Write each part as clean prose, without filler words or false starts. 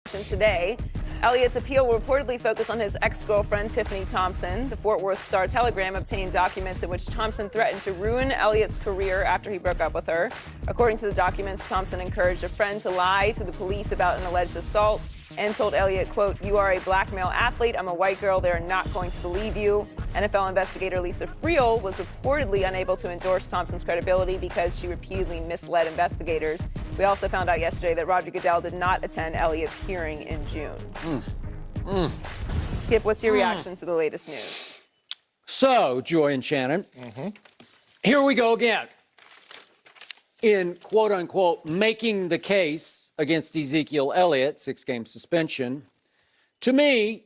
Today, Elliott's appeal will reportedly focus on his ex-girlfriend, Tiffany Thompson. The Fort Worth Star-Telegram obtained documents in which Thompson threatened to ruin Elliott's career after he broke up with her. According to the documents, Thompson encouraged a friend to lie to the police about an alleged assault and told Elliott, quote, "You are a black male athlete. I'm a white girl. They're not going to believe you." NFL investigator Lisa Friel was reportedly unable to endorse Thompson's credibility because she repeatedly misled investigators. We also found out yesterday that Roger Goodell did not attend Elliott's hearing in June. Skip, what's your reaction to the latest news? So, Joy and Shannon, here we go again. In quote unquote making the case against Ezekiel Elliott, 6-game suspension, to me,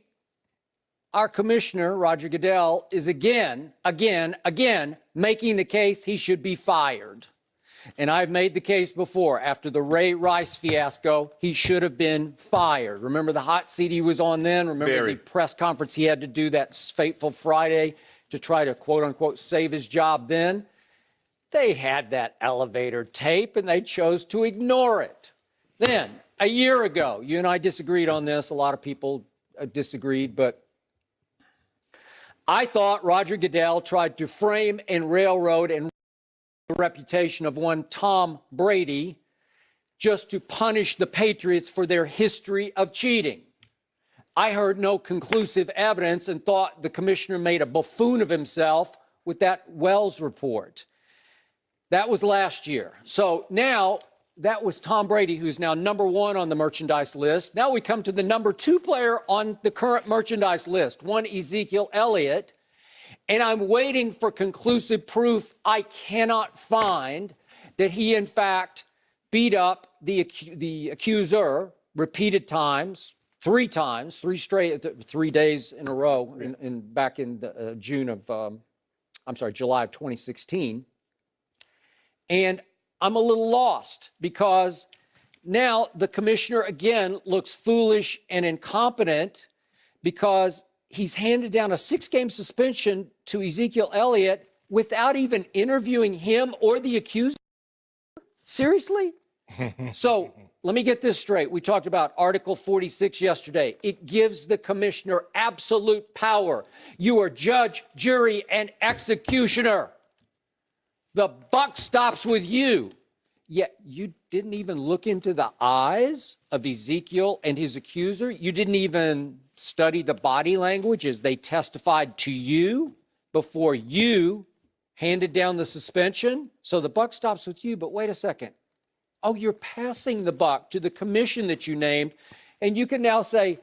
our commissioner, Roger Goodell, is again making the case he should be fired. And I've made the case before. After the Ray Rice fiasco, he should have been fired. Remember the hot seat he was on then? Remember the press conference he had to do that fateful Friday to try to, quote unquote, save his job then? They had that elevator tape and they chose to ignore it. Then, a year ago, you and I disagreed on this. A lot of people disagreed, but I thought Roger Goodell tried to frame and railroad and the reputation of one Tom Brady just to punish the Patriots for their history of cheating. I heard no conclusive evidence and thought the commissioner made a buffoon of himself with that Wells report. That was last year. So now that was Tom Brady, who's now #1 on the merchandise list. Now we come to the #2 player on the current merchandise list, one Ezekiel Elliott. And I'm waiting for conclusive proof I cannot find that he, in fact, beat up the accuser repeated times, 3 days in a row, back in the, July of 2016. And I'm a little lost because now the commissioner, again, looks foolish and incompetent because he's handed down a 6-game suspension to Ezekiel Elliott without even interviewing him or the accuser? Seriously? So let me get this straight. We talked about Article 46 yesterday. It gives the commissioner absolute power. You are judge, jury, and executioner. The buck stops with you. Yet you didn't even look into the eyes of Ezekiel and his accuser. You didn't even study the body language as they testified to you before you handed down the suspension. So the buck stops with you, but wait a second. Oh, you're passing the buck to the commission that you named, and you can now say,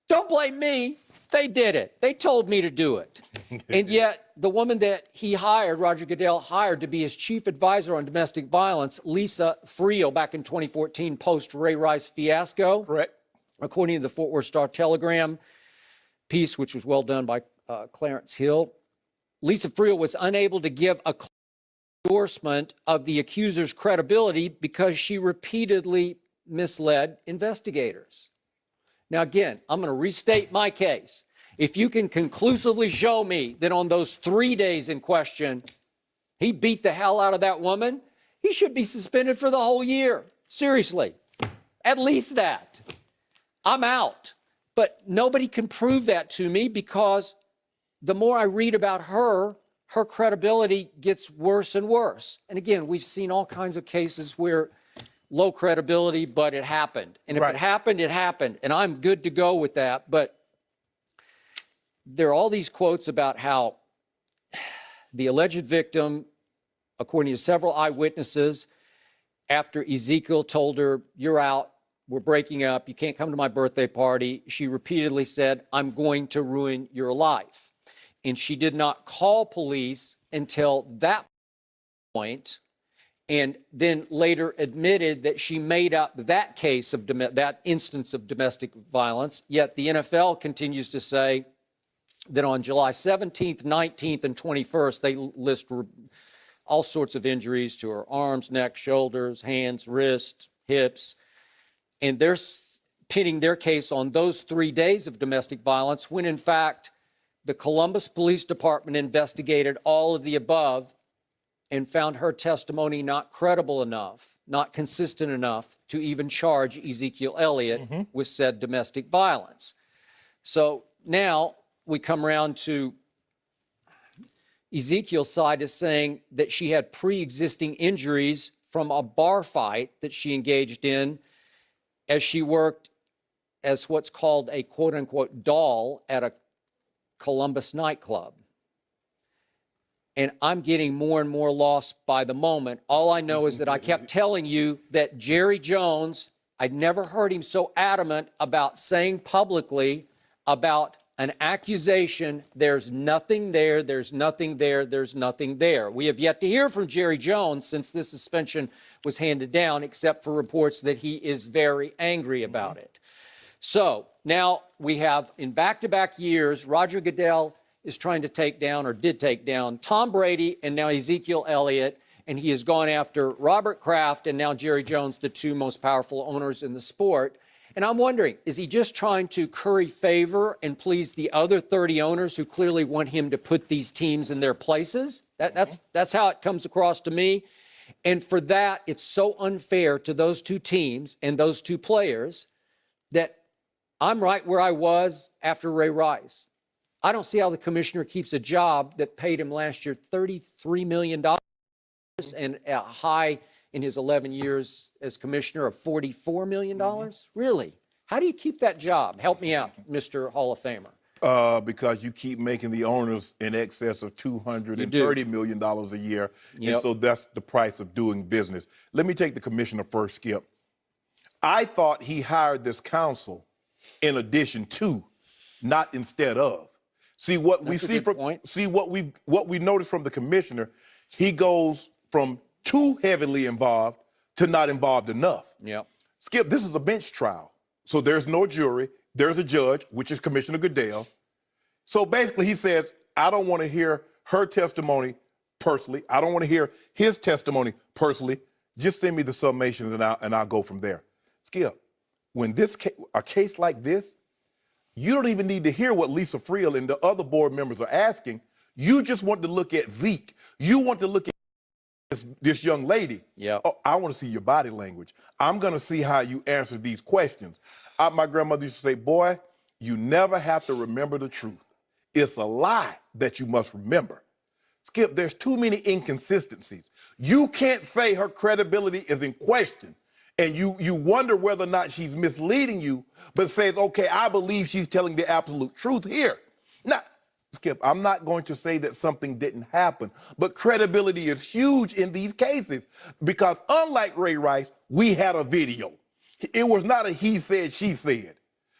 don't blame me. They did it. They told me to do it. And yet the woman that he hired, Roger Goodell hired to be his chief advisor on domestic violence, Lisa Friel, back in 2014, post-Ray Rice fiasco. Correct. According to the Fort Worth Star-Telegram piece, which was well done by Clarence Hill, Lisa Friel was unable to give a endorsement of the accuser's credibility because she repeatedly misled investigators. Now, again, I'm going to restate my case. If you can conclusively show me that on those 3 days in question, he beat the hell out of that woman, he should be suspended for the whole year. Seriously. At least that. I'm out. But nobody can prove that to me because the more I read about her, her credibility gets worse and worse. And again, we've seen all kinds of cases where low credibility, but it happened. And if it happened, it happened. And I'm good to go with that. But there are all these quotes about how the alleged victim, according to several eyewitnesses, after Ezekiel told her, you're out, we're breaking up, you can't come to my birthday party, she repeatedly said, I'm going to ruin your life. And she did not call police until that point, and then later admitted that she made up that case of that instance of domestic violence. Yet the NFL continues to say that on July 17th, 19th, and 21st, they list all sorts of injuries to her arms, neck, shoulders, hands, wrists, hips. And they're pinning their case on those 3 days of domestic violence when, in fact, the Columbus Police Department investigated all of the above and found her testimony not credible enough, not consistent enough to even charge Ezekiel Elliott with said domestic violence. So now we come around to Ezekiel's side is saying that she had pre-existing injuries from a bar fight that she engaged in as she worked as what's called a quote-unquote doll at a Columbus nightclub. And I'm getting more and more lost by the moment. All I know is that I kept telling you that Jerry Jones, I'd never heard him so adamant about saying publicly about an accusation, there's nothing there, there's nothing there, there's nothing there. We have yet to hear from Jerry Jones since this suspension was handed down, except for reports that he is very angry about it. So now we have, in back-to-back years, Roger Goodell is trying to take down, or did take down, Tom Brady and now Ezekiel Elliott, and he has gone after Robert Kraft and now Jerry Jones, the two most powerful owners in the sport. And I'm wondering, is he just trying to curry favor and please the other 30 owners who clearly want him to put these teams in their places? That's how it comes across to me. And for that, it's so unfair to those two teams and those two players that I'm right where I was after Ray Rice. I don't see how the commissioner keeps a job that paid him last year $33 million and a high in his 11 years as commissioner of $44 million. Really? How do you keep that job? Help me out, Mr. Hall of Famer. Because you keep making the owners in excess of $230 million a year. Yep. And so that's the price of doing business. Let me take the commissioner first, Skip. I thought he hired this council in addition to, not instead of. See what we see from what we notice from the commissioner, he goes from too heavily involved to not involved enough. Yep. Skip, this is a bench trial. So there's no jury, there's a judge, which is Commissioner Goodell. So basically he says, I don't want to hear her testimony personally. I don't want to hear his testimony personally. Just send me the summations and I'll go from there. Skip, when a case like this, you don't even need to hear what Lisa Friel and the other board members are asking. You just want to look at Zeke. You want to look at this young lady. Yeah. Oh, I want to see your body language. I'm going to see how you answer these questions. My grandmother used to say, boy, you never have to remember the truth. It's a lie that you must remember. Skip, there's too many inconsistencies. You can't say her credibility is in question and you wonder whether or not she's misleading you, but says, okay, I believe she's telling the absolute truth here. Now, Skip, I'm not going to say that something didn't happen, but credibility is huge in these cases because unlike Ray Rice, we had a video. It was not a he said, she said,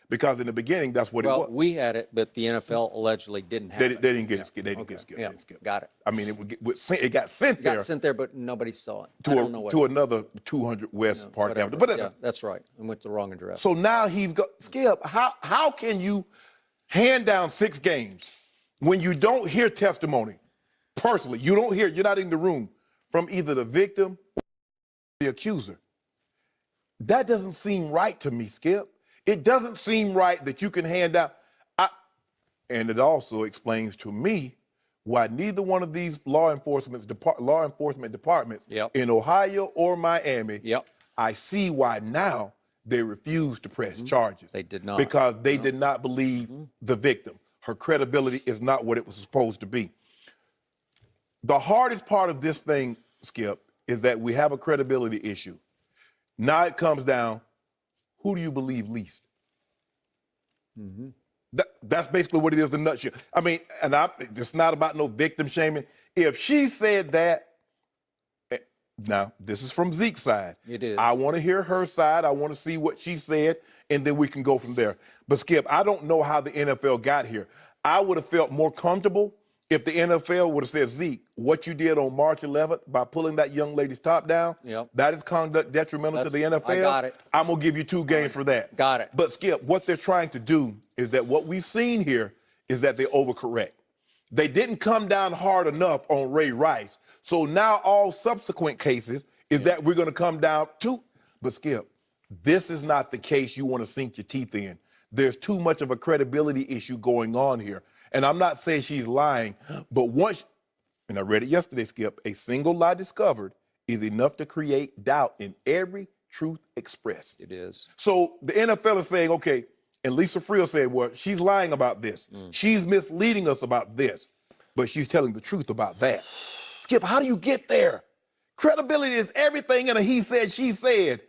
because in the beginning, that's what it was. Well, we had it, but the NFL allegedly didn't have it. They didn't get it, Skip. They didn't get it, Skip. Yeah. They didn't Skip. Got it. I mean, it got sent there. Got sent there, but nobody saw it. I don't know what. To another 200 West Park Avenue. But Yeah, that's right. I went to the wrong address. so now he's got, Skip, how can you hand down 6 games when you don't hear testimony personally? You're not in the room from either the victim or the accuser. That doesn't seem right to me, Skip. It doesn't seem right that you can hand out. And it also explains to me why neither one of these law enforcement departments Yep. in Ohio or Miami, Yep. I see why now they refuse to press charges. They did not. Because they did not believe the victim. Her credibility is not what it was supposed to be. The hardest part of this thing, Skip, is that we have a credibility issue. Now it comes down, who do you believe least? That's basically what it is in a nutshell. I mean, and it's not about no victim shaming. If she said that, now this is from Zeke's side. It is. I want to hear her side. I want to see what she said, and then we can go from there. But Skip, I don't know how the NFL got here. I would have felt more comfortable if the NFL would have said, Zeke, what you did on March 11th by pulling that young lady's top down, Yep. that is conduct detrimental to the NFL. I got it. I'm going to give you 2 games for that. Got it. But Skip, what they're trying to do is that what we've seen here is that they overcorrect. They didn't come down hard enough on Ray Rice. So now all subsequent cases is that we're going to come down to. But Skip, this is not the case you want to sink your teeth in. There's too much of a credibility issue going on here. And I'm not saying she's lying, but once and I read it yesterday, Skip, a single lie discovered is enough to create doubt in every truth expressed. It is. So the NFL is saying, okay, and Lisa Friel said, well, she's lying about this. She's misleading us about this, but she's telling the truth about that. Skip, how do you get there? Credibility is everything in a he said, she said.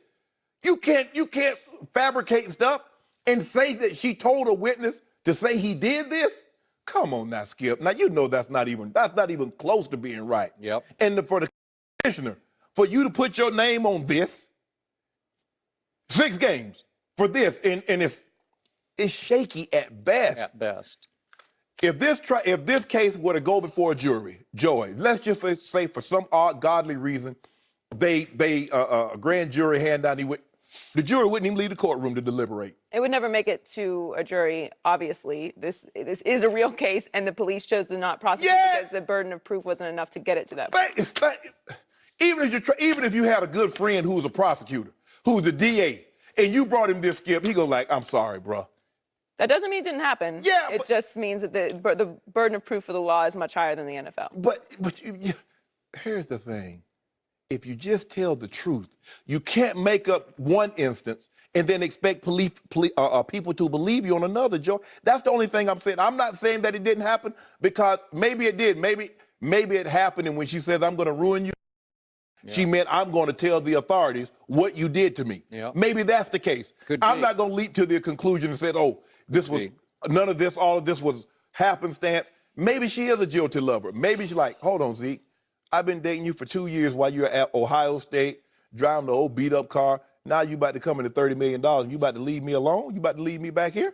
You can't fabricate stuff and say that she told a witness to say he did this. Come on now, Skip. Now you know that's not even close to being right. Yep. And for the commissioner, for you to put your name on this, 6 games for this, and it's shaky at best. At best. If this case were to go before a jury, Joy, let's just say for some odd godly reason, a grand jury hand down, the jury wouldn't even leave the courtroom to deliberate. It would never make it to a jury, obviously. This is a real case, and the police chose to not prosecute because the burden of proof wasn't enough to get it to that point. Even if you had a good friend who was a prosecutor, who was a DA, and you brought him this, Skip, he goes like, I'm sorry, bro. That doesn't mean it didn't happen. Yeah, it just means that the burden of proof for the law is much higher than the NFL. But here's the thing. If you just tell the truth, you can't make up one instance and then expect people to believe you on another, Joe. That's the only thing I'm saying. I'm not saying that it didn't happen, because maybe it did. Maybe it happened, and when she says, I'm going to ruin you, she meant I'm going to tell the authorities what you did to me. Maybe that's the case. I'm not going to leap to the conclusion and say, oh, this was none of this, all of this was happenstance. Maybe she is a guilty lover. Maybe she's like, hold on, Zeke. I've been dating you for 2 years while you're at Ohio State, driving the old beat-up car. Now you about to come into $30 million, and you about to leave me alone? You about to leave me back here?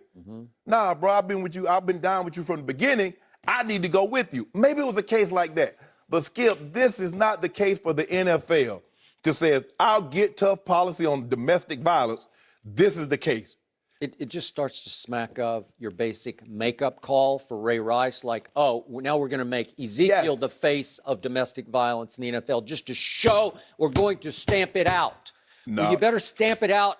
Nah, bro, I've been with you. I've been down with you from the beginning. I need to go with you. Maybe it was a case like that. But, Skip, this is not the case for the NFL to say, I'll get tough policy on domestic violence. This is the case. It just starts to smack of your basic makeup call for Ray Rice, like, oh, now we're going to make Ezekiel the face of domestic violence in the NFL just to show we're going to stamp it out. No. Well, you better stamp it out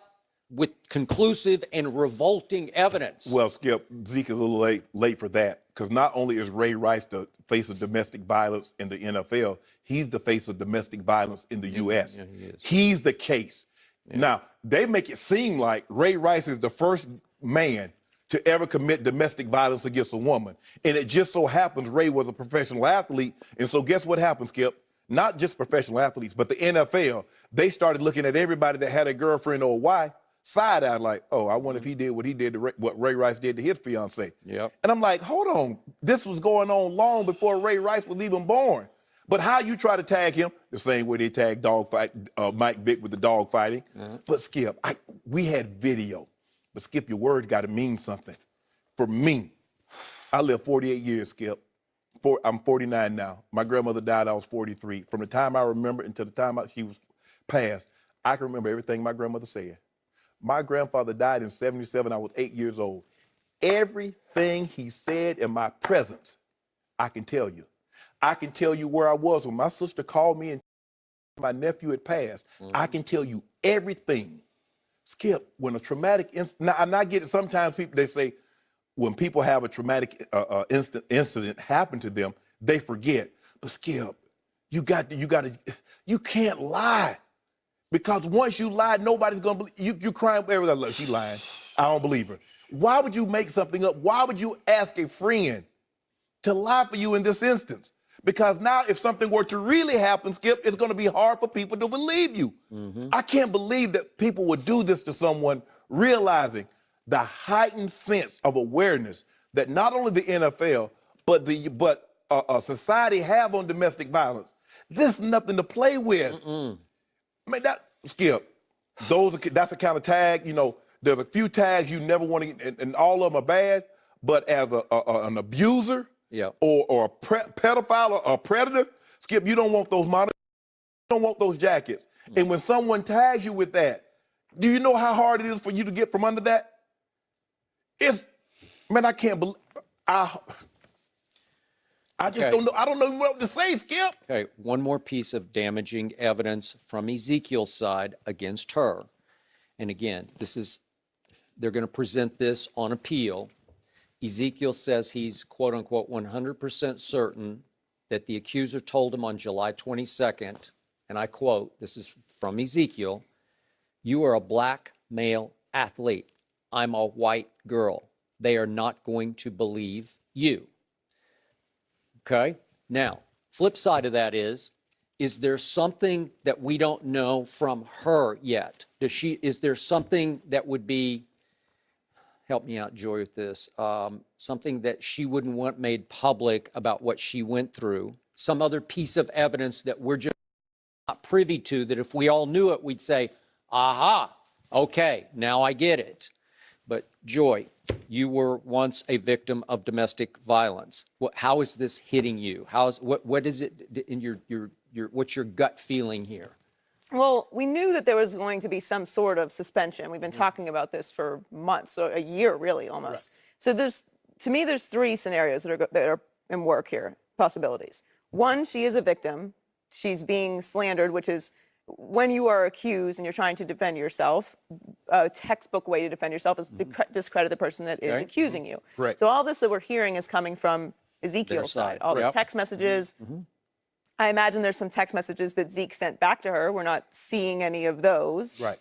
with conclusive and revolting evidence. Well, Skip, Zeke is a little late for that, because not only is Ray Rice the face of domestic violence in the NFL, he's the face of domestic violence in the U.S. Yeah, he is. He's the case. Now, they make it seem like Ray Rice is the first man to ever commit domestic violence against a woman. And it just so happens Ray was a professional athlete. And so guess what happened, Skip? Not just professional athletes, but the NFL, they started looking at everybody that had a girlfriend or a wife side-eyed like, oh, I wonder if he did what Ray Rice did to his fiancée. And I'm like, hold on. This was going on long before Ray Rice was even born. But how you try to tag him, the same way they tagged Mike Vick with the dog fighting. But Skip, we had video. But Skip, your word got to mean something. For me, I lived 48 years, Skip. I'm 49 now. My grandmother died, I was 43. From the time I remember until the time she was passed, I can remember everything my grandmother said. My grandfather died in 77. I was 8 years old. Everything he said in my presence, I can tell you. I can tell you where I was when my sister called me and my nephew had passed. I can tell you everything. Skip, when a traumatic incident, and I get it, sometimes people, they say, when people have a traumatic incident happen to them, they forget. But Skip, you can't lie. Because once you lie, nobody's going to believe you. Crying, everybody's like, she lying. I don't believe her. Why would you make something up? Why would you ask a friend to lie for you in this instance? Because now if something were to really happen, Skip, it's going to be hard for people to believe you. I can't believe that people would do this to someone, realizing the heightened sense of awareness that not only the NFL, but society have on domestic violence. This is nothing to play with. I mean, Skip, that's the kind of tag, there's a few tags you never want to get, and all of them are bad, but as an abuser, or a pedophile or a predator, Skip, you don't want those monitors, you don't want those jackets. And when someone tags you with that, do you know how hard it is for you to get from under that? I can't believe, I just don't know. I don't know what to say, Skip. Okay, one more piece of damaging evidence from Ezekiel's side against her. And again, they're going to present this on appeal. Ezekiel says he's, quote unquote, 100% certain that the accuser told him on July 22nd, and I quote, this is from Ezekiel, "You are a black male athlete. I'm a white girl. They are not going to believe you." Okay? Now, flip side of that is there something that we don't know from her yet? Is there something that would be, help me out, Joy, with this, something that she wouldn't want made public about what she went through? Some other piece of evidence that we're just not privy to, that if we all knew it, we'd say, aha, okay, now I get it. But Joy, you were once a victim of domestic violence. How is this hitting you? What is it in what's your gut feeling here? Well, we knew that there was going to be some sort of suspension. We've been talking about this for months, so a year really almost. Right. So to me, there's three scenarios that are in work here, possibilities. One, she is a victim. She's being slandered, which is when you are accused and you're trying to defend yourself, a textbook way to defend yourself is to discredit the person that is accusing you. Right. So all this that we're hearing is coming from Ezekiel's side. All the text messages. I imagine there's some text messages that Zeke sent back to her. We're not seeing any of those. Right.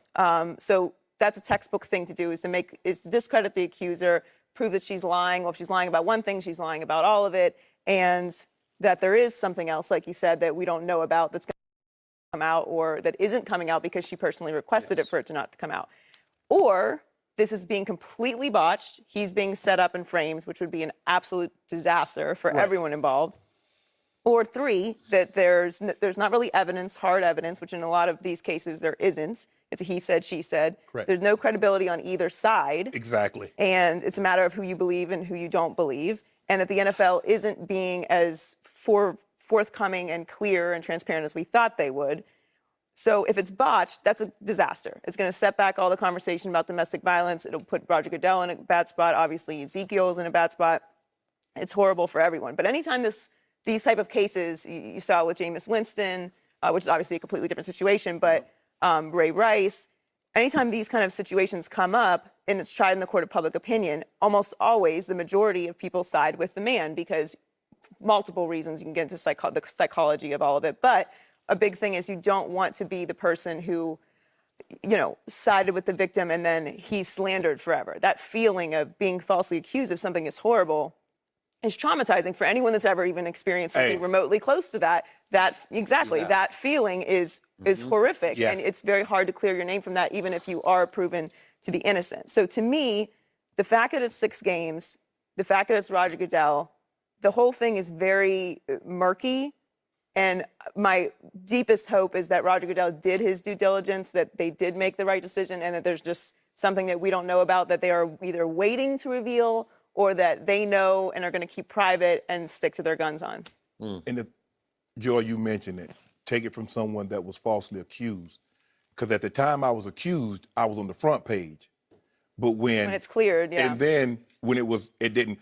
So that's a textbook thing to do, is to discredit the accuser, prove that she's lying. Well, if she's lying about one thing, she's lying about all of it, and that there is something else, like you said, that we don't know about that's going to come out, or that isn't coming out because she personally requested it for it to not come out. Or this is being completely botched. He's being set up and framed, which would be an absolute disaster for everyone involved. Or three, that there's not really evidence, hard evidence, which in a lot of these cases there isn't. It's a he said, she said. Correct. There's no credibility on either side. Exactly. And it's a matter of who you believe and who you don't believe. And that the NFL isn't being as forthcoming and clear and transparent as we thought they would. So if it's botched, that's a disaster. It's going to set back all the conversation about domestic violence. It'll put Roger Goodell in a bad spot. Obviously, Ezekiel's in a bad spot. It's horrible for everyone. But anytime these type of cases, you saw with Jameis Winston, which is obviously a completely different situation, but Ray Rice, anytime these kind of situations come up and it's tried in the court of public opinion, almost always the majority of people side with the man, because multiple reasons. You can get into the psychology of all of it. But a big thing is you don't want to be the person who, sided with the victim and then he's slandered forever. That feeling of being falsely accused of something is horrible. Is traumatizing for anyone that's ever even experienced something remotely close to that. That feeling is horrific, and it's very hard to clear your name from that, even if you are proven to be innocent. So to me, the fact that it's 6 games, the fact that it's Roger Goodell, the whole thing is very murky. And my deepest hope is that Roger Goodell did his due diligence, that they did make the right decision, and that there's just something that we don't know about that they are either waiting to reveal or that they know and are going to keep private and stick to their guns on. And if, Joy, you mentioned it, take it from someone that was falsely accused. Because at the time I was accused, I was on the front page. But when it's cleared, and then when it didn't,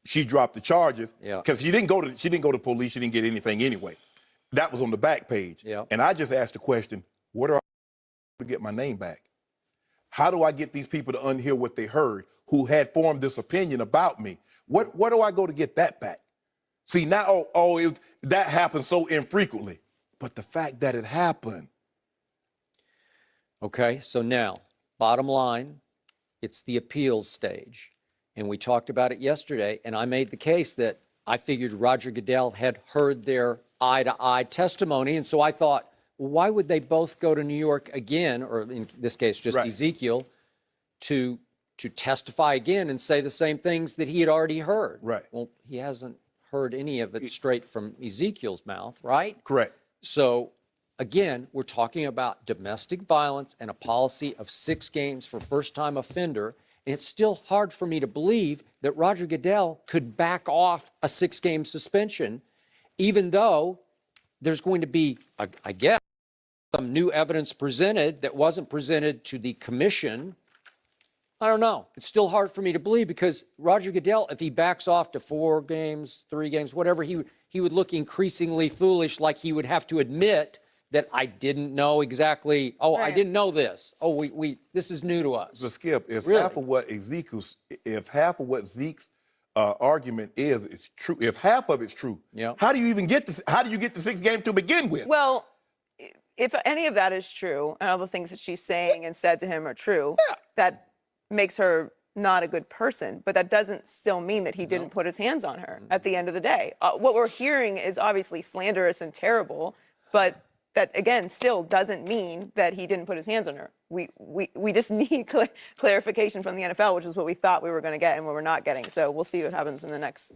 she dropped the charges. Because she didn't go to police, she didn't get anything anyway. That was on the back page. And I just asked the question, what do I do to get my name back? How do I get these people to unhear what they heard, who had formed this opinion about me? Where do I go to get that back? See, now, that happens so infrequently. But the fact that it happened. Okay, so now, bottom line, it's the appeals stage. And we talked about it yesterday, and I made the case that I figured Roger Goodell had heard their eye-to-eye testimony, and so I thought, well, why would they both go to New York again, or in this case, just Ezekiel, to testify again and say the same things that he had already heard? Well, he hasn't heard any of it straight from Ezekiel's mouth, right? Correct. So, again, we're talking about domestic violence and a policy of 6 games for first-time offender, and it's still hard for me to believe that Roger Goodell could back off a 6-game suspension, even though there's going to be, I guess, some new evidence presented that wasn't presented to the commission. I don't know. It's still hard for me to believe, because Roger Goodell, if he backs off to 4 games, 3 games, whatever, he would look increasingly foolish, like he would have to admit that I didn't know exactly. Oh, I didn't know this. Oh, this is new to us. So Skip, if Really? half of what Zeke's argument is it's true, if half of it's true, Yeah. how do you even get to 6 games to begin with? Well, if any of that is true, and all the things that she's saying and said to him are true, that makes her not a good person. But that doesn't still mean that he didn't put his hands on her at the end of the day. What we're hearing is obviously slanderous and terrible, but that, again, still doesn't mean that he didn't put his hands on her. We just need clarification from the NFL, which is what we thought we were going to get and what we're not getting. So we'll see what happens in the next